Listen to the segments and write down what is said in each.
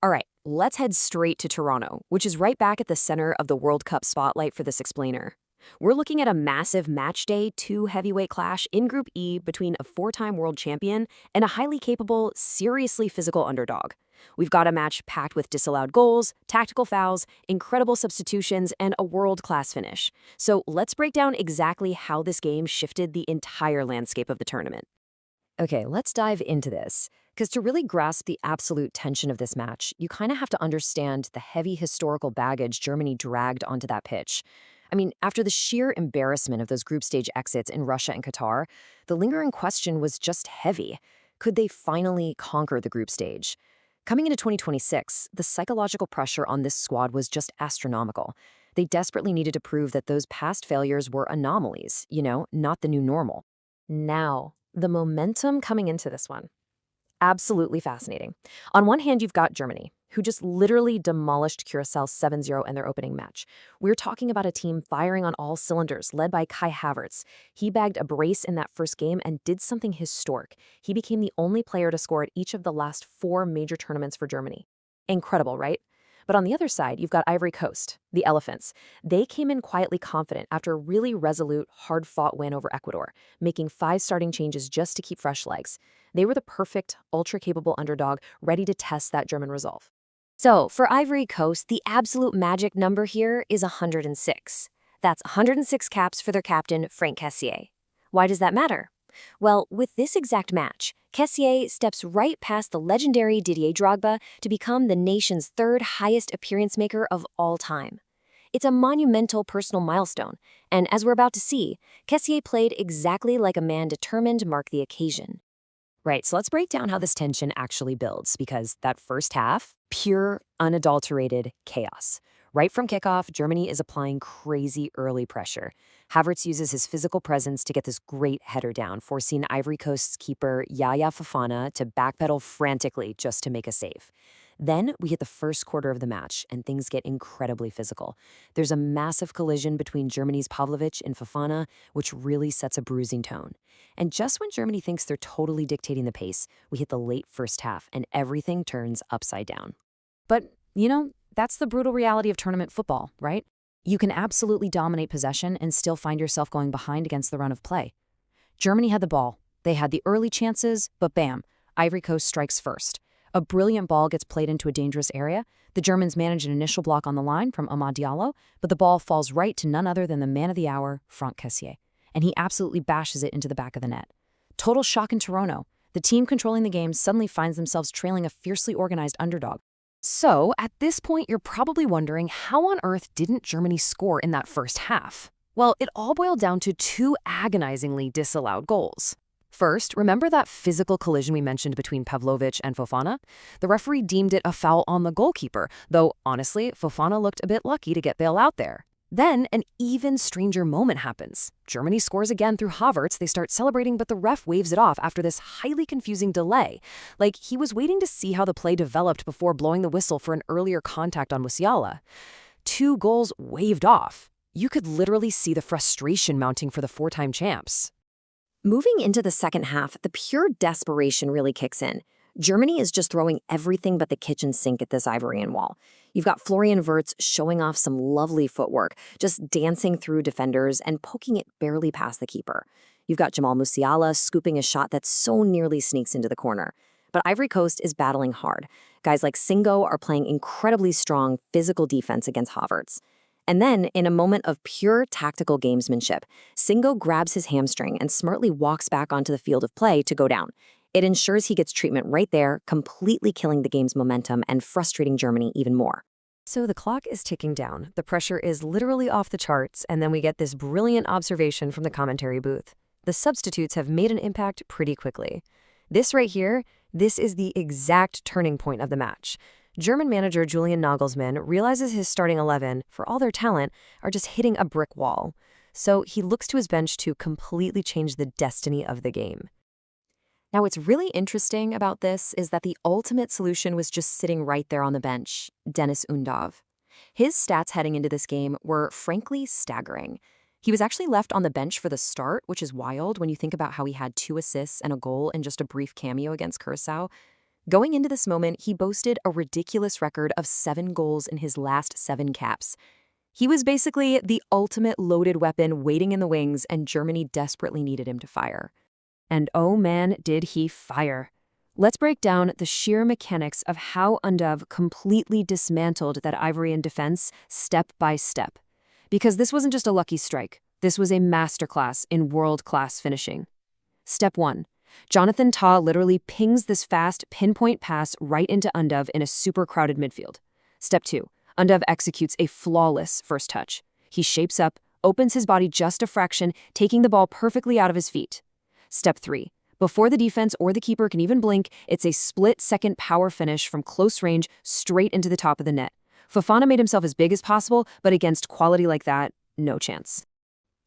All right, let's head straight to Toronto, which is right back at the center of the World Cup spotlight for this explainer. We're looking at a massive match day two heavyweight clash in Group E between a four-time world champion and a highly capable, seriously physical underdog. We've got a match packed with disallowed goals, tactical fouls, incredible substitutions, and a world-class finish. So let's break down exactly how this game shifted the entire landscape of the tournament. Okay, let's dive into this. Because to really grasp the absolute tension of this match, you kind of have to understand the heavy historical baggage Germany dragged onto that pitch. I mean, after the sheer embarrassment of those group stage exits in Russia and Qatar, the lingering question was just heavy. Could they finally conquer the group stage? Coming into 2026, the psychological pressure on this squad was just astronomical. They desperately needed to prove that those past failures were anomalies, not the new normal. Now, the momentum coming into this one. Absolutely fascinating. On one hand, you've got Germany, who just literally demolished Curacao 7-0 in their opening match. We're talking about a team firing on all cylinders, led by Kai Havertz. He bagged a brace in that first game and did something historic. He became the only player to score at each of the last four major tournaments for Germany. Incredible, right? But on the other side, you've got Ivory Coast, the Elephants. They came in quietly confident after a really resolute, hard-fought win over Ecuador, making 5 starting changes just to keep fresh legs. They were the perfect, ultra-capable underdog, ready to test that German resolve. So, for Ivory Coast, the absolute magic number here is 106. That's 106 caps for their captain, Franck Kessié. Why does that matter? Well, with this exact match, Kessié steps right past the legendary Didier Drogba to become the nation's third highest appearance maker of all time. It's a monumental personal milestone, and as we're about to see, Kessié played exactly like a man determined to mark the occasion. Right, so let's break down how this tension actually builds, because that first half, pure, unadulterated chaos. Right from kickoff, Germany is applying crazy early pressure. Havertz uses his physical presence to get this great header down, forcing Ivory Coast's keeper Yaya Fofana to backpedal frantically just to make a save. Then we hit the first quarter of the match, and things get incredibly physical. There's a massive collision between Germany's Pavlovic and Fofana, which really sets a bruising tone. And just when Germany thinks they're totally dictating the pace, we hit the late first half, and everything turns upside down. But, that's the brutal reality of tournament football, right? You can absolutely dominate possession and still find yourself going behind against the run of play. Germany had the ball. They had the early chances, but bam, Ivory Coast strikes first. A brilliant ball gets played into a dangerous area. The Germans manage an initial block on the line from Amad Diallo, but the ball falls right to none other than the man of the hour, Franck Kessié, and he absolutely bashes it into the back of the net. Total shock in Toronto. The team controlling the game suddenly finds themselves trailing a fiercely organized underdog. So, at this point, you're probably wondering, how on earth didn't Germany score in that first half? Well, it all boiled down to 2 agonizingly disallowed goals. First, remember that physical collision we mentioned between Pavlovic and Fofana? The referee deemed it a foul on the goalkeeper, though honestly, Fofana looked a bit lucky to get bailed out there. Then, an even stranger moment happens. Germany scores again through Havertz. They start celebrating, but the ref waves it off after this highly confusing delay. Like, he was waiting to see how the play developed before blowing the whistle for an earlier contact on Musiala. 2 goals waved off. You could literally see the frustration mounting for the 4-time champs. Moving into the second half, the pure desperation really kicks in. Germany is just throwing everything but the kitchen sink at this Ivorian wall. You've got Florian Wirtz showing off some lovely footwork, just dancing through defenders and poking it barely past the keeper. You've got Jamal Musiala scooping a shot that so nearly sneaks into the corner. But Ivory Coast is battling hard. Guys like Singo are playing incredibly strong physical defense against Havertz. And then, in a moment of pure tactical gamesmanship, Singo grabs his hamstring and smartly walks back onto the field of play to go down. It ensures he gets treatment right there, completely killing the game's momentum and frustrating Germany even more. So the clock is ticking down. The pressure is literally off the charts, and then we get this brilliant observation from the commentary booth. The substitutes have made an impact pretty quickly. This right here, this is the exact turning point of the match. German manager Julian Nagelsmann realizes his starting 11, for all their talent, are just hitting a brick wall. So he looks to his bench to completely change the destiny of the game. Now, what's really interesting about this is that the ultimate solution was just sitting right there on the bench, Deniz Undav. His stats heading into this game were frankly staggering. He was actually left on the bench for the start, which is wild when you think about how he had 2 assists and a goal in just a brief cameo against Curacao. Going into this moment, he boasted a ridiculous record of 7 goals in his last 7 caps. He was basically the ultimate loaded weapon waiting in the wings, and Germany desperately needed him to fire. And oh man, did he fire. Let's break down the sheer mechanics of how Undav completely dismantled that Ivorian defense step by step. Because this wasn't just a lucky strike, this was a masterclass in world-class finishing. Step 1. Jonathan Tah literally pings this fast, pinpoint pass right into Undav in a super crowded midfield. Step 2. Undav executes a flawless first touch. He shapes up, opens his body just a fraction, taking the ball perfectly out of his feet. Step 3. Before the defense or the keeper can even blink, it's a split-second power finish from close range straight into the top of the net. Fofana made himself as big as possible, but against quality like that, no chance.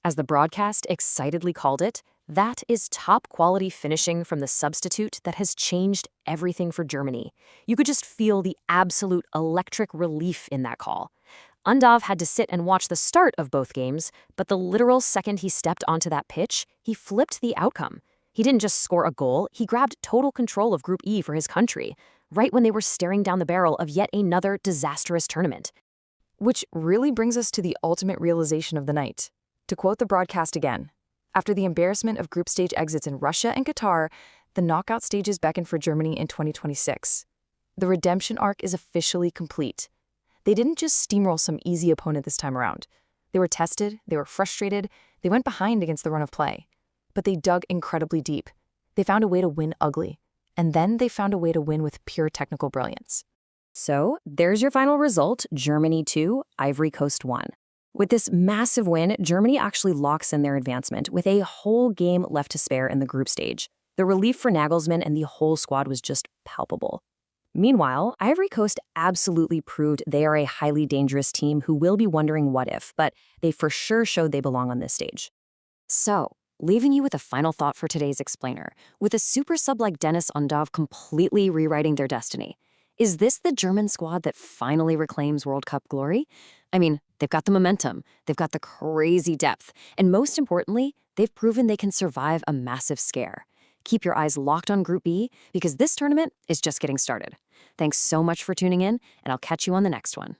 As the broadcast excitedly called it, that is top-quality finishing from the substitute that has changed everything for Germany. You could just feel the absolute electric relief in that call. Undav had to sit and watch the start of both games, but the literal second he stepped onto that pitch, he flipped the outcome. He didn't just score a goal, he grabbed total control of Group E for his country, right when they were staring down the barrel of yet another disastrous tournament. Which really brings us to the ultimate realization of the night. To quote the broadcast again, after the embarrassment of group stage exits in Russia and Qatar, the knockout stages beckon for Germany in 2026. The redemption arc is officially complete. They didn't just steamroll some easy opponent this time around. They were tested, they were frustrated, they went behind against the run of play. But they dug incredibly deep. They found a way to win ugly. And then they found a way to win with pure technical brilliance. So, there's your final result, Germany 2, Ivory Coast 1. With this massive win, Germany actually locks in their advancement with a whole game left to spare in the group stage. The relief for Nagelsmann and the whole squad was just palpable. Meanwhile, Ivory Coast absolutely proved they are a highly dangerous team who will be wondering what if, but they for sure showed they belong on this stage. So, leaving you with a final thought for today's explainer, with a super sub like Deniz Undav completely rewriting their destiny. Is this the German squad that finally reclaims World Cup glory? I mean, they've got the momentum, they've got the crazy depth, and most importantly, they've proven they can survive a massive scare. Keep your eyes locked on Group B, because this tournament is just getting started. Thanks so much for tuning in, and I'll catch you on the next one.